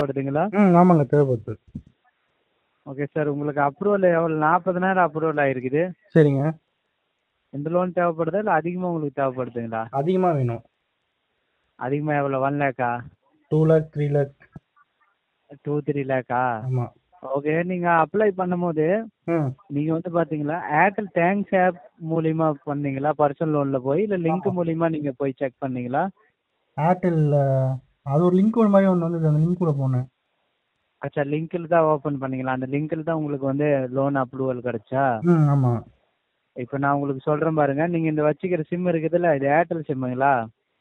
தேவைப்படுதுங்களா? ஆமாங்க தேவைப்படுது. Okay sir. உங்களுக்கு அப்ரூவல் எவ்வளோ? 40,000 அப்ரூவல் ஆயிருக்குது. சரிங்க. இந்த லோன் தேவைப்படுதா இல்லை அதிகமாக உங்களுக்கு தேவைப்படுதுங்களா? அதிகமா வேணும். அதிகமாக எவ்வளோ? 1 லேக்கா? 2 லேக் 3 லேக். 2, 3 லேக்கா? ஆமா. ஓகே. நீங்கள் அப்ளை பண்ணும்போது ம் நீங்கள் வந்து பார்த்தீங்களா ஏர்டெல் தேங்க்ஸ் ஆப் மூலியமா பண்ணீங்களா பர்சனல் லோனில் போய், இல்லை லிங்க் ஆமா. மூலியமா நீங்கள் போய் செக் பண்ணீங்களா? ஏர்டெல்ல அது ஒரு லிங்க் ஒரு மாதிரி ஒன்று வந்தது, அந்த லிங்க்குள்ள போனேன். அச்சா, லிங்க்கில் தான் ஓப்பன் பண்ணீங்களா? அந்த லிங்க்கில் தான் உங்களுக்கு வந்து லோன் அப்ரூவல் கிடைச்சா? ஆமா. இப்போ நான் உங்களுக்கு சொல்கிறேன் பாருங்க. நீங்கள் இந்த வச்சுக்கிற சிம் இருக்குதுல்ல, இது ஏர்டெல் சிம்முங்களா?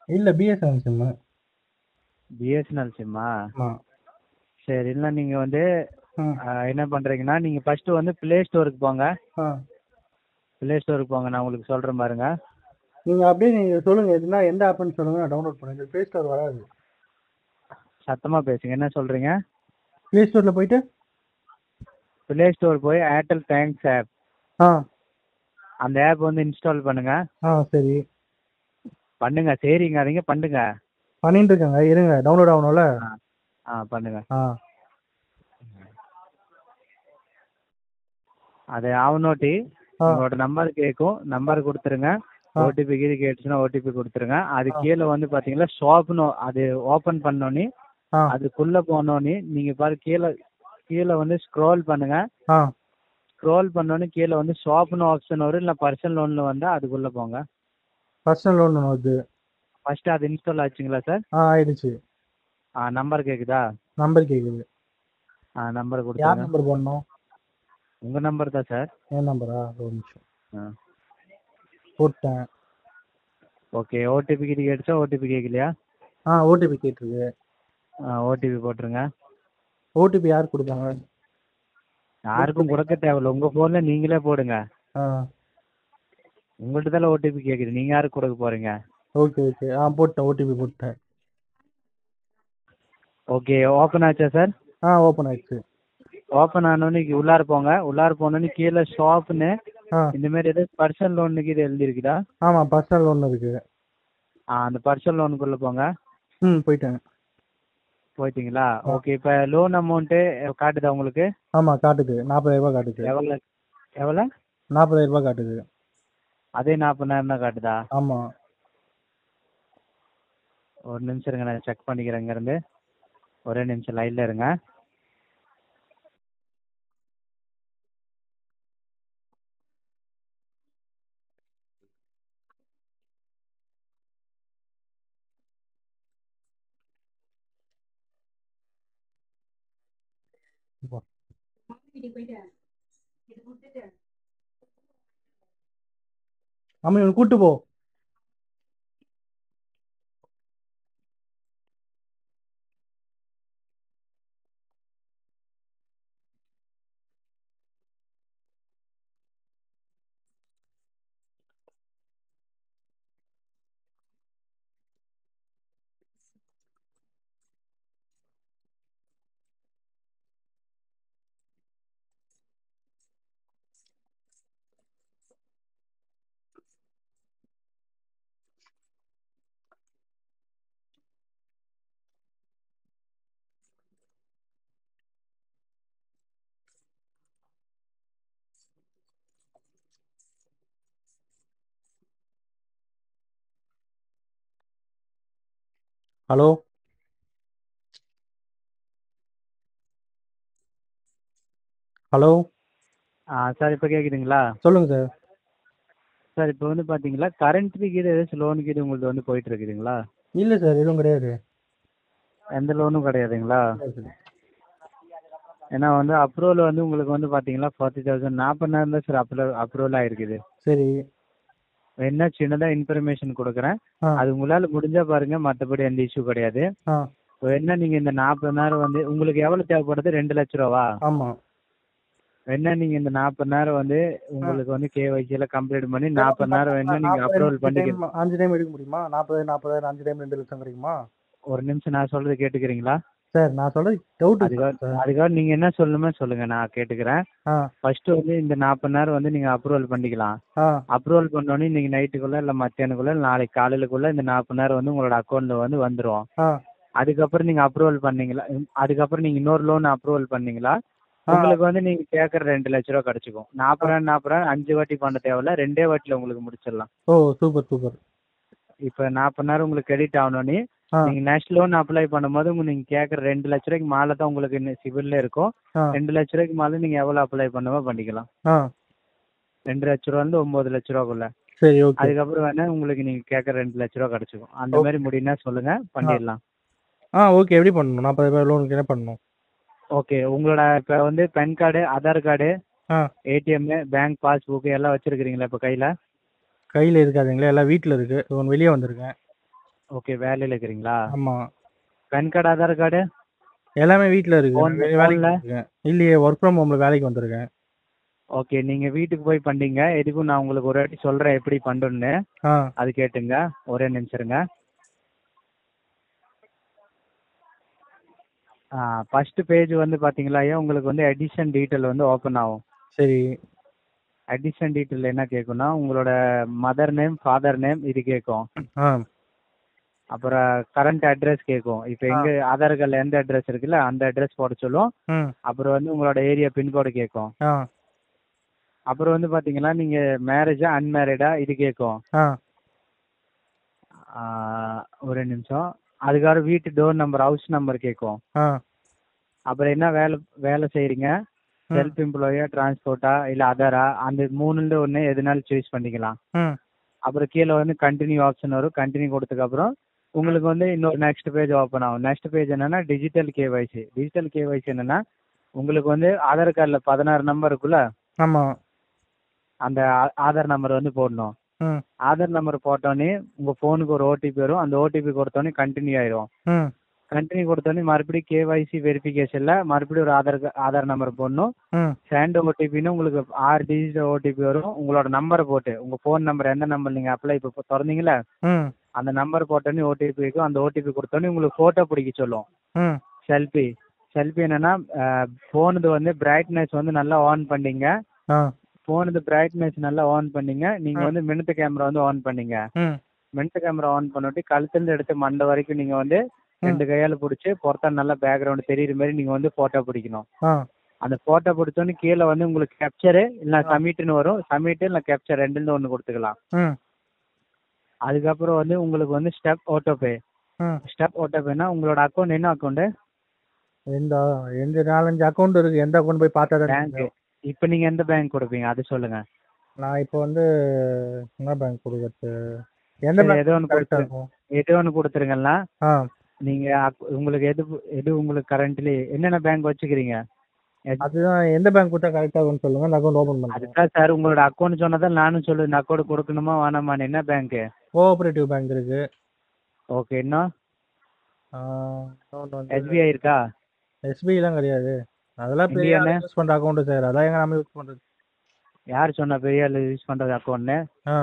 இல்ல பிஎஸ்என்எல் சிம்மு. பிஎஸ்என்எல் சிம்மா? ஆமா. சரி. இல்லை நீங்கள் வந்து ம் என்ன பண்ணுறீங்கன்னா, நீங்கள் ஃபஸ்ட்டு வந்து ப்ளே ஸ்டோருக்கு போங்க. ஆ ப்ளே ஸ்டோருக்கு போங்க. நான் உங்களுக்கு சொல்கிறேன் பாருங்க. நீங்க சொல்லுங்க, எதுனா எந்த ஆப்னு சொல்லுங்க, நான் டவுன்லோட் பண்ணுறேன். இந்த ப்ளே ஸ்டோர் வராது. சத்தமாக பேசுங்க. என்ன சொல்கிறீங்க? ப்ளே ஸ்டோர்ல போயிட்டு ப்ளே ஸ்டோர் போய் ஏர்டெல் தேங்க்ஸ் ஆப், ஆ அந்த ஆப் வந்து இன்ஸ்டால் பண்ணுங்க. சரி பண்ணுங்க. சரிங்காதீங்க, பண்ணுங்க. பண்ணிட்டு இருக்காங்க, இருங்க டவுன்லோட் ஆகணும்ல. பண்ணுங்க. ஆ அது ஆவனோட்டி ஆ உங்களோட நம்பர் கேட்கும். நம்பர் கொடுத்துருங்க. ஆ ஓடிபி கீழே கேட்டுச்சுன்னா ஓடிபி கொடுத்துருங்க. அது ஆ கீழே வந்து பார்த்தீங்கன்னா ஷாப்னு அது ஓப்பன் பண்ணோன்னே, ஆ அதுக்குள்ளே போனோன்னே நீங்கள் பாரு கீழே கீழே வந்து ஸ்க்ரோல் பண்ணுங்க. ஆ ஸ்க்ரோல் பண்ணோன்னே கீழே வந்து ஷாப்னு ஆப்ஷன் வரும். இல்லை பர்சனல் லோனில் வந்தால் அதுக்குள்ளே போங்க. பர்சனல் லோன் ஒன்று வருது. ஃபஸ்ட்டு அது இன்ஸ்டால் ஆச்சுங்களா சார்? ஆயிடுச்சு. நம்பர் கேட்குதா? நம்பர் கேட்குது. நம்பர் யார் கொடுத்துருங்க. நம்பர் போடணும்? உங்கள் நம்பர் தான் சார். என் நம்பரா? ஒரு நிமிஷம். ஆ போட்டேன். ஓகே. ஓடிபி கிட்ட கேட்டுச்சா? ஓடிபி கேட்கலையா? ஓடிபி கேட்டிருக்கு. ஓடிபி போட்டுருங்க. ஓடிபி யார் கொடுத்தாங்க? யாருக்கும் கொடுக்க தேவையில்ல. உங்கள் ஃபோனில் நீங்களே போடுங்க. ஆ உங்கள்கிட்ட தான் ஓடிபி கேட்குது. நீங்கள் யாருக்கு கொடுக்க போகிறீங்க? Okay okay. போட்டேன், ஓடிபி போட்டேன். ஓகே. ஓப்பன் ஆச்சா சார்? ஓப்பன் ஆயிடுச்சு. ஓப்பன் ஆனோடனே உள்ளார போங்க. உள்ளார போனோடனே கீழே ஷாப்னு ஆ இந்த மாதிரி ஏதாவது பர்சனல் லோனுக்கு இது எழுதிருக்குதா? ஆமாம், பர்சனல் லோன் இருக்கு. அந்த பர்சனல் லோனுக்குள்ளே போங்க. போயிட்டேன். போயிட்டீங்களா? ஓகே. இப்போ லோன் அமௌண்ட்டு காட்டுதா உங்களுக்கு? ஆமாம் காட்டுது, 40,000 காட்டுது. எவ்வளோ? எவ்வளோ? 40,000 காட்டுது. அதே 40,000 தான் காட்டுதா? ஆமாம். ஒரு நிமிஷம் இருங்க, நான் செக் பண்ணிக்கிறேன் இங்கேருந்து. ஒரே நிமிஷம் லைனில் இருங்க. ஆமாம், இவனை கூட்டு போ. ஹலோ ஹலோ சார் இப்போ கேட்குதுங்களா? சொல்லுங்கள் சார். சார் இப்போ வந்து பார்த்தீங்களா கரண்ட்லி கீது ஏதாச்சும் லோனுக்கு இது உங்களுக்கு வந்து போயிட்டு இருக்குதுங்களா? இல்லை சார், எதுவும் கிடையாது. எந்த லோனும் கிடையாதுங்களா? ஏன்னா வந்து அப்ரூவல் வந்து உங்களுக்கு வந்து பார்த்தீங்களா 40,000 40,000 தான் சார் அப்ரூவல் ஆகிருக்குது. சரி. என்ன சின்னதாக இன்ஃபர்மேஷன் கொடுக்குறேன். ஆ அது உங்களால் முடிஞ்சால் பாருங்கள். மற்றபடி எந்த இஷ்யூ கிடையாது. ஆ இப்போ என்ன நீங்கள் இந்த 40,000 வந்து உங்களுக்கு எவ்வளோ தேவைப்படுது? 2,00,000 ரூபாவா? ஆமாம். என்ன நீங்கள் இந்த 40,000 வந்து உங்களுக்கு வந்து கேஒய்சியில் கம்ப்ளீட் பண்ணி சார், 40,000 என்ன நீங்கள் 40,000 அப்ரூவல் 5 டைம் பண்ணிக்க. 5 டைம் எடுக்க முடியுமா? 40,000 5 டைம் 2,00,000 கிடைக்குமா? ஒரு நிமிஷம் நான் சொல்கிறது கேட்டுக்கிறீங்களா? சார் நான் சொல்றது டவுட்டு அதுக்காக சார். அதுக்காக நீங்கள் என்ன சொல்லணுமோ சொல்லுங்கள், நான் கேட்டுக்கிறேன். ஆ ஃபஸ்ட்டு வந்து இந்த 40,000 வந்து நீங்கள் அப்ரூவல் பண்ணிக்கலாம். ஆ அப்ரூவல் பண்ணோன்னே இன்னைக்கு நைட்டுக்குள்ளே இல்லை மத்தியானக்குள்ளே நாளைக்கு காலையிலக்குள்ளே இந்த 40,000 வந்து உங்களோட அக்கௌண்ட்டில் வந்து வந்துடும். ஆ அதுக்கப்புறம் நீங்க அப்ரூவல் பண்ணீங்களா? அதுக்கப்புறம் நீங்க இன்னொரு லோன் அப்ரூவல் பண்ணீங்களா? உங்களுக்கு வந்து நீங்க கேட்குற 2,00,000 ரூபா கிடைச்சிக்கும். 40,000 5 வாட்டி பண்ண தேவையில்ல, 2 வாட்டில உங்களுக்கு முடிச்சிடலாம். ஓ சூப்பர் சூப்பர். இப்போ 40,000 உங்களுக்கு கிரெடிட் ஆகணும்னு ஆ நீங்க நெக்ஸ்ட் லோன் அப்ளை பண்ணும்போது நீங்க கேட்குற 2,00,000 ரூபாய்க்கு மேலே தான் உங்களுக்கு இன்னும் சிபில்ல இருக்கும். ஆ 2,00,000 ரூபாய்க்கு மேலே நீங்க எவ்வளோ அப்ளை பண்ணுவோ பண்ணிக்கலாம். ஆ 2,00,000 ரூபாயிலிருந்து 9,00,000 ரூபாக்குள்ள. சரி ஓகே. அதுக்கப்புறம் வேணா உங்களுக்கு நீங்க கேட்குற 2,00,000 ரூபா கிடைச்சிக்கும். அந்த மாதிரி முடியும்னா சொல்லுங்க, பண்ணிடலாம். ஓகே. எப்படி பண்ணணும்? 40,000 லோனுக்கு என்ன பண்ணணும்? ஓகே, உங்களோட இப்போ வந்து பென் கார்டு, ஆதார் கார்டு, ஆ ஏடிஎம், பேங்க் பாஸ்புக் எல்லாம் வச்சிருக்கிறீங்களா இப்போ கையில்? கையில் இருக்காதுங்களே, எல்லாம் வீட்டில் இருக்கு. வெளியே வந்திருக்கேன். ஓகே, வேலையில் இருக்கிறீங்களா? ஆமாம். பென் கார்டு, ஆதார் கார்டு எல்லாமே வீட்டில் இருக்கு. ஃபோன் வேலைக்கு ஃபோனில்? வந்திருக்கேன். இல்லையே, ஒர்க் ஃப்ரம் ஹோமில் வேலைக்கு வந்திருக்கேன். ஓகே, நீங்கள் வீட்டுக்கு போய் பண்ணீங்க. எதுக்கும் நான் உங்களுக்கு ஒரு வாட்டி சொல்கிறேன் எப்படி பண்ணுன்னு. ஆ அது கேட்டுங்க, ஒரே நிமிஷம் இருங்க. ஃபர்ஸ்ட் பேஜ் வந்து பார்த்தீங்களா ஐயா, உங்களுக்கு வந்து எடிஷன் டீட்டெயில் வந்து ஓப்பன் ஆகும். சரி. எடிஷன் டீட்டெயில் என்ன கேட்கும்னா, உங்களோட மதர் நேம், ஃபாதர் நேம் இது கேட்கும். ஆ அப்புறம் கரண்ட் அட்ரஸ் கேட்கும். இப்போ எங்கே ஆதார் கார்டில் எந்த அட்ரஸ் இருக்குல்ல அந்த அட்ரஸ் போட சொல்லும். ம் அப்புறம் வந்து உங்களோட ஏரியா பின்கோடு கேட்கும். ஆ அப்புறம் வந்து பார்த்தீங்கன்னா நீங்கள் மேரேஜா அன்மேரிடா இது கேட்கும். ஆ ஒரு நிமிஷம். அதுக்கப்புறம் வீட்டு டோர் நம்பர், ஹவுஸ் நம்பர் கேட்கும். ஆ அப்புறம் என்ன வேலை வேலை செய்கிறீங்க, செல்ஃப் எம்ப்ளாயா, டிரான்ஸ்போர்ட்டா இல்லை அதரா, அந்த 3ல் ஒன்று எதுனாலும் சூஸ் பண்ணிக்கலாம். ம் அப்புறம் கீழே வந்து கண்டினியூ ஆப்ஷன் வரும். கண்டினியூ கொடுத்ததுக்கப்புறம் உங்களுக்கு வந்து இன்னொரு நெக்ஸ்ட் பேஜ் ஓப்பன் ஆகும். நெக்ஸ்ட் பேஜ் என்னன்னா டிஜிட்டல் கேஒய்சி. டிஜிட்டல் கேஒய்சி என்னன்னா உங்களுக்கு வந்து ஆதார் கார்டில் 16 நம்பர் இருக்குல்ல, ஆமாம். அந்த ஆதார் நம்பர் வந்து போடணும். ம் ஆதார் நம்பர் போட்டோன்னே உங்கள் ஃபோனுக்கு ஒரு ஓடிபி வரும். அந்த ஓடிபி கொடுத்தோன்னே கண்டினியூ ஆயிடும். ம் கண்டினியூ கொடுத்தோன்னே மறுபடியும் கேஒய்சி வெரிஃபிகேஷனில் மறுபடியும் ஒரு ஆதார் நம்பர் போடணும். ம் சேண்ட் ஓடிபின்னு உங்களுக்கு 6 டிஜிட் ஓடிபி வரும். உங்களோட நம்பரை போட்டு உங்கள் ஃபோன் நம்பர் எந்த நம்பர் நீங்கள் அப்ளை இப்போ திறந்தீங்களே ம் அந்த நம்பர் போட்டோன்னே ஓடிபி இருக்கும். அந்த ஓடிபி கொடுத்தோன்னே உங்களுக்கு ஃபோட்டோ பிடிக்க சொல்லும். ம் செல்ஃபி. செல்ஃபி என்னன்னா ஃபோனுது வந்து பிரைட்னஸ் வந்து நல்லா ஆன் பண்ணீங்க. ஆ ஃபோனுது பிரைட்னஸ் நல்லா ஆன் பண்ணீங்க. நீங்கள் வந்து மினிட் கேமரா வந்து ஆன் பண்ணீங்க. ம் மினிட் கேமரா ஆன் பண்ணிட்டு கழுத்துலேருந்து எடுத்து மண்டை வரைக்கும் நீங்கள் வந்து 2 கையால் பிடிச்சி பொறுத்தா நல்லா பேக்ரவுண்ட் தெரியுற மாதிரி நீங்கள் வந்து ஃபோட்டோ பிடிக்கணும். ஆ அந்த ஃபோட்டோ பிடிச்சோன்னே கீழே வந்து உங்களுக்கு கேப்சரு இல்லை சப்மிட்னு வரும். சப்மிட்டு இல்லை கேப்சர் 2ல் ஒன்று கொடுத்துக்கலாம். ம் அதுக்கப்புறம் வந்து உங்களுக்கு வந்து ஸ்டெப் ஆட்டோபே. ம் ஸ்டெப் ஆட்டோபேனா உங்களோட அக்கௌண்ட் என்ன அக்கௌண்ட்டு? எந்த எந்த 4-5 அக்கௌண்ட் இருக்கு. எந்த அக்கௌண்ட் போய் பார்த்தா தான் பேங்க்கு. இப்போ நீங்கள் எந்த பேங்க் கொடுப்பீங்க அது சொல்லுங்கள். நான் இப்போ வந்து என்ன பேங்க் கொடுக்கறது? எந்த சரி, பேங்க் ஏதோ ஒன்று கரெக்டாக கொடுத்துரு இருக்கும்? ஏதோ ஒன்று கொடுத்துருங்கண்ணா. ஆ நீங்கள் உங்களுக்கு எது உங்களுக்கு கரண்ட்லி என்னென்ன பேங்க் வச்சுக்கிறீங்க? அதுதான் எந்த பேங்க் கொடுத்தா கரெக்டாக இருக்கும்னு சொல்லுங்க. அந்த அக்கௌண்ட் ஓப்பன் பண்ணுறேன். அதுதான் சார் உங்களோட அக்கௌண்ட் சொன்னதான் நானும் சொல்லுவேன். இந்த அக்கௌண்ட் கொடுக்கணுமா வேணாமான்னு. என்ன பேங்க்கு? கோஆபரேட்டிவ் பேங்க் இருக்கு. ஓகே, இன்னும் இன்னொன்று வந்து எஸ்பிஐ இருக்கா? எஸ்பிஐலாம் கிடையாது. அதெல்லாம் பெரிய இந்தியன்னு? ஆள் யூஸ் பண்ணுற அக்கௌண்ட்டு சார். அதான் எங்க நம்ம யூஸ் பண்ணுறது. யார் சொன்னா பெரிய ஆள் யூஸ் பண்ணுறது அக்கௌண்ட்னு? ஆ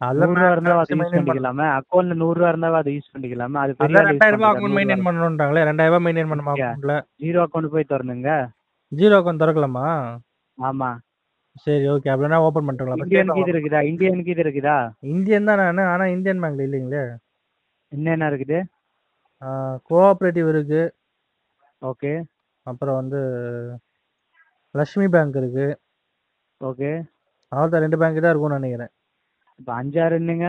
அதெல்லாம் 100 ரூபா இருந்தால் அதை யூஸ் மெயின்டைன் பண்ணலாம். பண்ணிக்கலாமே. அக்கௌண்ட்டில் 100 ரூபா இருந்தால் அதை யூஸ் பண்ணிக்கலாமே. அது பெரிய அதான் ஆள் யூஸ் 2000 ரூபாய் பண்ணுறதா? அக்கௌண்ட் 100 மெயின்டைன் ரூபா பண்ணணுன்றாங்களே. 2000 ரூபாய் மெயின்டைன் பண்ணணுமா இல்லையா? அக்கௌண்ட்ல? ஜீரோ அக்கௌண்ட் போய் திறந்துங்க. Zero account திறக்கலாமா? ஆமாம். சரி ஓகே. அப்படின்னா ஓப்பன் பண்ணிட்டுங்களா? இந்தியனுக்கு இது இருக்குதா? இந்தியனுக்கு இது இருக்குதா? இந்தியன் தான் நான். ஆனால் இந்தியன் பேங்க்ல இல்லைங்களே. என்னென்ன இருக்குது? கோஆபரேட்டிவ் இருக்கு. ஓகே. அப்புறம் வந்து லக்ஷ்மி பேங்க் இருக்கு. ஓகே. அவ்வளோதான் 2 பேங்க் தான் இருக்கும்னு நினைக்கிறேன். இப்போ 5, 6ன்னுங்க.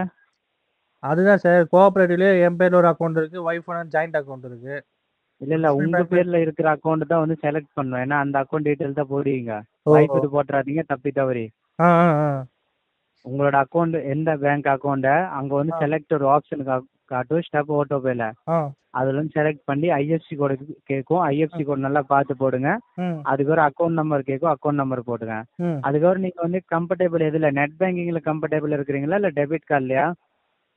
அதுதான் சார். கோஆபரேட்டிவ்லேயே என் பேர்ல ஒரு அக்கௌண்ட் இருக்கு. ஒய்ஃபோட ஜாயிண்ட் அக்கௌண்ட் இருக்கு. இல்லை லக்ஷ்மி உங்கள் பேங்க்ல பேரில் இருக்கிற அக்கௌண்ட் தான் வந்து செலக்ட் பண்ணணும். ஏன்னா அந்த அக்கௌண்ட் டீட்டெயில் தான் போடுவீங்க. ஓ வைஃப் இது போட்டுறாதீங்க தப்பி தவறி. ஆ ஆ ஆ உங்களோட அக்கௌண்ட் எந்த பேங்க் அக்கௌண்ட்டை அங்கே வந்து செலக்ட் ஒரு ஆப்ஷன் காட்டும் ஸ்டெப் ஓட்டோபேல. ஆ அதில் வந்து செலக்ட் பண்ணி ஐஎஃப்சி கோடு கேட்கும். ஐஎஃப்சி கோடு நல்லா பார்த்து போடுங்க. ம் அதுக்கப்புறம் அக்கௌண்ட் நம்பர் கேட்கும். அக்கௌண்ட் நம்பர் போட்டுங்க. ம் அதுக்கப்புறம் நீங்கள் வந்து கம்ஃபர்டபுள் எதில் நெட் பேங்கிங்கில் கம்ஃபர்டபுள் இருக்கிறீங்களா இல்லை டெபிட் கார்ட்லையா?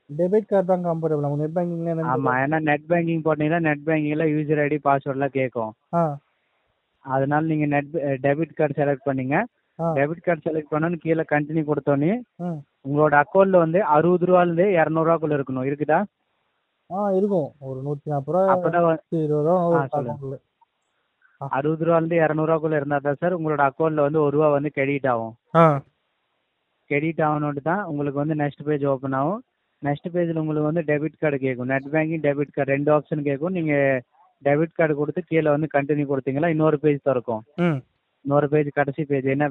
டெபிட் கார்டு தான் கம்ஃபர்டபுள். நம்ம நெட் பேங்கிங்ல என்ன ஆமாம், ஏன்னா நெட் பேங்கிங் போட்டீங்கன்னா நெட் பேங்கிங்கில் யூசர் ஐடி பாஸ்வேர்டெலாம் கேட்கும். ஆ அதனால நீங்கள் டெபிட் கார்டு செலக்ட் பண்ணீங்க. ஆ டெபிட் கார்டு செலக்ட் பண்ணோன்னு கீழே கண்டினியூ கொடுத்தோன்னே ம் உங்களோட அக்கௌண்ட்டில் வந்து 60 ரூபாலேருந்து 200 ரூபாக்குள்ள இருக்கணும். இருக்குதா? இருக்கும். ஒரு 140 ரூபா அப்போ தான் 120 ரூபா ஒரு சொல்லுங்கள். அக்கௌண்ட்ல. 60 ரூபாலேருந்து 200 ரூபாக்குள்ள இருந்தால் தான் சார் உங்களோட அக்கௌண்ட்டில் வந்து 1 ரூபா வந்து கிரெடிட் ஆகும். ஆ கிரெடிட் ஆகணுன்ட்டு தான் உங்களுக்கு வந்து நெக்ஸ்ட் பேஜ் ஓப்பன் ஆகும். நெக்ஸ்ட் பேஜில் உங்களுக்கு வந்து டெபிட் கார்டு கேட்கும். Net banking debit card 2 option கேட்கும். நீங்கள் டெபிட் கார்டு கொடுத்து கீழே வந்து கண்டினியூ கொடுத்தீங்களா இன்னொரு பேஜ் திறக்கும். ம் இன்னொரு பேஜ் கடைசி பேஜ் என்ன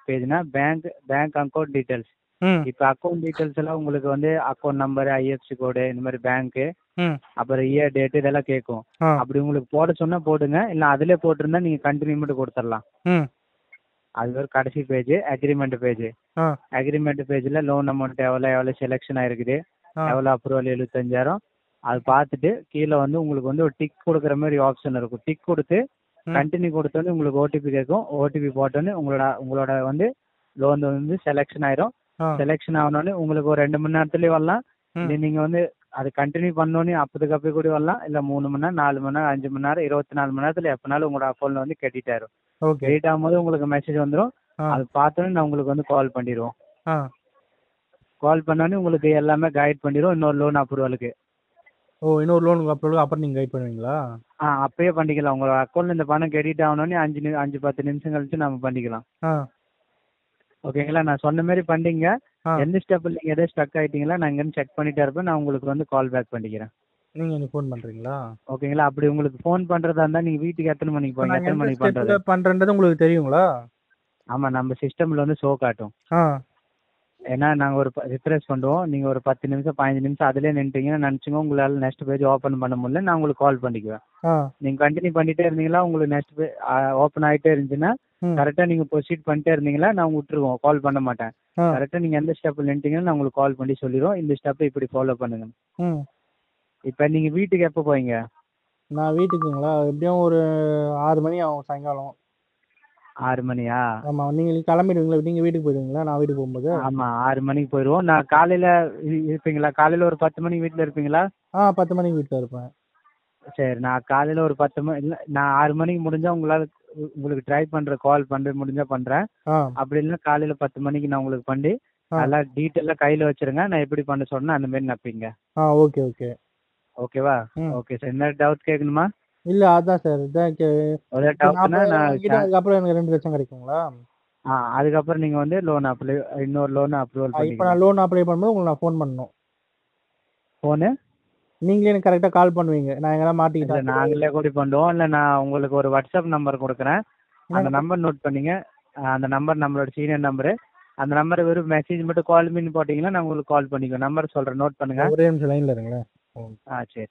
பேஜ்னா பேங்க் அக்கௌண்ட் டீட்டெயில்ஸ். ம் இப்போ அக்கௌண்ட் டீட்டெயில்ஸ் எல்லாம் உங்களுக்கு வந்து அக்கௌண்ட் நம்பர், ஐஎஃப்சி கோடு, இந்த மாதிரி பேங்க்கு, ம் அப்புறம் இயர் டேட் இதெல்லாம் கேட்கும். ஆ அப்படி உங்களுக்கு போட சொன்னால் போடுங்க, இல்லை அதிலே போட்டிருந்தா நீங்கள் கண்டினியூ மட்டும் கொடுத்துடலாம். ம் அது ஒரு கடைசி பேஜ் அக்ரிமெண்ட் பேஜ். ஆ அக்ரிமெண்ட் பேஜில் லோன் அமௌண்ட் எவ்வளோ செலெக்ஷன் ஆயிருக்குது, ஆ எவ்வளோ அப்ரூவல் 75,000 அது பார்த்துட்டு கீழே வந்து உங்களுக்கு வந்து ஒரு டிக் கொடுக்குற மாதிரி ஆப்ஷன் இருக்கும். டிக் கொடுத்து ம் கண்டினியூ கொடுத்தோன்னே உங்களுக்கு ஓடிபி கேட்கும். ஓடிபி போட்டோன்னே உங்களோட வந்து லோன் வந்து செலெக்ஷன் ஆயிரும். ஆ செலெக்ஷன் ஆகணுன்னே உங்களுக்கு ஒரு 2 மணி நேரத்துலேயே வரலாம். ம் இல்லை நீங்கள் வந்து அது கண்டினியூ பண்ணோன்னே அப்போதுக்கு அப்போ கூட வரலாம். இல்லை 3 மணி நேரம், 4 மணி நேரம், 5 மணி நேரம், 24 மணி நேரத்தில் எப்போனாலும் உங்களோட அக்கௌண்ட்டில் வந்து கிரெடிட் ஆயிரும். ஓகே கிரெடிட் ஆகும்போது உங்களுக்கு மெசேஜ் வந்துடும். ஆ அது பார்த்தோன்னே நான் உங்களுக்கு வந்து கால் பண்ணிடுவோம். ஆ கால் பண்ணோன்னே உங்களுக்கு எல்லாமே கைட் பண்ணிடுவோம் இன்னொரு லோன் அப்ரூவலுக்கு. ஓ இன்னொரு லோன் அப்புறம் நீங்கள் கைட் பண்ணுவீங்களா? அப்பயே பண்ணிக்கலாம். உங்களோட அக்கௌண்ட்டில் இந்த பணம் கிரெடிட் ஆகணுன்னே 5-10 நிமிஷம் கழிச்சு நம்ம பண்ணிக்கலாம். ஆ ஓகேங்களா? நான் சொன்ன மாதிரி பண்ணிங்க. ஆ எந்த ஸ்டெப்பில் நீங்கள் எதாவது ஸ்டக் ஆகிட்டீங்களா, நான் இங்கேருந்து செக் பண்ணிட்டே இருப்பேன். நான் உங்களுக்கு வந்து கால் பேக் பண்ணிக்கிறேன். நீங்கள் எனக்கு ஃபோன் பண்ணுறீங்களா? ஓகேங்களா? அப்படி உங்களுக்கு ஃபோன் பண்ணுறதா இருந்தால் நீங்கள் வீட்டுக்கு எத்தனை மணிக்கு இப்போ போவீங்க, நாங்கள் எத்தனை எந்த மணிக்கு பண்ணுறது? ஸ்டெப்பில் பண்ணுறன்றது உங்களுக்கு தெரியுங்களா? ஆமாம், நம்ம சிஸ்டமில் வந்து ஷோ காட்டும். ஆ ஏன்னா நாங்கள் ஒரு ரிஃப்ரெஷ் பண்ணுவோம். நீங்கள் ஒரு 10 நிமிஷம் 15 நிமிஷம் அதிலே நின்றுட்டீங்கன்னு நினச்சிங்க, உங்களால் நெக்ஸ்ட் பேஜ் ஓப்பன் பண்ண முடியல, நான் உங்களுக்கு கால் பண்ணிக்குவேன். ஆ நீங்கள் கண்டினியூ பண்ணிட்டே இருந்தீங்களா, உங்களுக்கு நெக்ஸ்ட் பேஜ் ஓப்பன் ஆகிட்டே இருந்துச்சுன்னா ம் கரெக்டாக நீங்கள் ப்ரொசீட் பண்ணிட்டே இருந்தீங்களா நான் விட்டுருவோம், கால் பண்ண மாட்டேன். ஆ கரெக்டாக நீங்கள் எந்த ஸ்டெப்பில் நின்றுட்டீங்கன்னு நான் உங்களுக்கு கால் பண்ணி சொல்லிடுவோம், இந்த ஸ்டெப்பை இப்படி ஃபாலோ பண்ணுங்க. ம் இப்போ நீங்கள் வீட்டுக்கு எப்போ போவீங்க? நான் வீட்டுக்குங்களா எப்படியும் ஒரு 6 மணி ஆகும் சாயங்காலம். 6 மணியா? ஆமாம் நீங்கள் கிளம்பிடுவீங்களா? நீங்கள் வீட்டுக்கு போயிடுவீங்களா நான் வீட்டுக்கு போகும்போது? ஆமாம், 6 மணிக்கு போயிடுவோம். நான் காலையில் இருப்பீங்களா? காலையில் ஒரு 10 மணிக்கு வீட்டில் இருப்பீங்களா? 10 மணிக்கு வீட்டில் இருப்பேன். சரி, நான் காலையில் ஒரு 10 மணி இல்லை, நான் 6 மணிக்கு முடிஞ்சால் உங்களுக்கு ட்ரை பண்ணுறேன், கால் பண்ணுறது முடிஞ்சால் பண்ணுறேன். ஆ அப்படி இல்லைன்னா காலையில் 10 மணிக்கு நான் உங்களுக்கு பண்ணி ஆ நல்லா டீட்டெயிலாக கையில் வச்சுருங்க. நான் எப்படி பண்ண சொன்னேன் அந்த மாதிரி நப்பிங்க. Okay okay. ஓகேவா? ம் ஓகே சார். என்ன டவுட் கேட்கணுமா? இல்லை அதான் சார் இதான் ஒரு இப்போ டவுட்னா நான் அதுக்கப்புறம் எனக்கு 2 லட்சம் கிடைக்குங்களா? அதுக்கப்புறம் நீங்கள் வந்து இன்னொரு லோன் அப்ரூவல் இப்போ பண்ணிக்கலாம். நான் லோன் அப்ளை பண்ணும்போது உங்களுக்கு நான் ஃபோன் பண்ணணும். ஃபோனு நீங்களே எனக்கு கரெக்டாக கால் பண்ணுவீங்க நான் எங்கேயா இல்லை, மாட்டிக்கிட்டேன். நாங்களே கூட பண்ணுவோம். இல்லை, நான் உங்களுக்கு ஒரு வாட்ஸ்அப் நம்பர் கொடுக்குறேன். அந்த நம்பர் நோட் பண்ணிங்க. அந்த நம்பர் நம்மளோட சீனியர் நம்பரு. அந்த நம்பரை வெறும் மெசேஜ் மட்டும் கால் பண்ணி போட்டிங்கன்னா நான் உங்களுக்கு கால் பண்ணிக்குவேன். நம்பர் சொல்கிறேன், நோட் பண்ணுங்கள். ஒரே நிமிஷம் லைனில் இருங்களேன். சரி.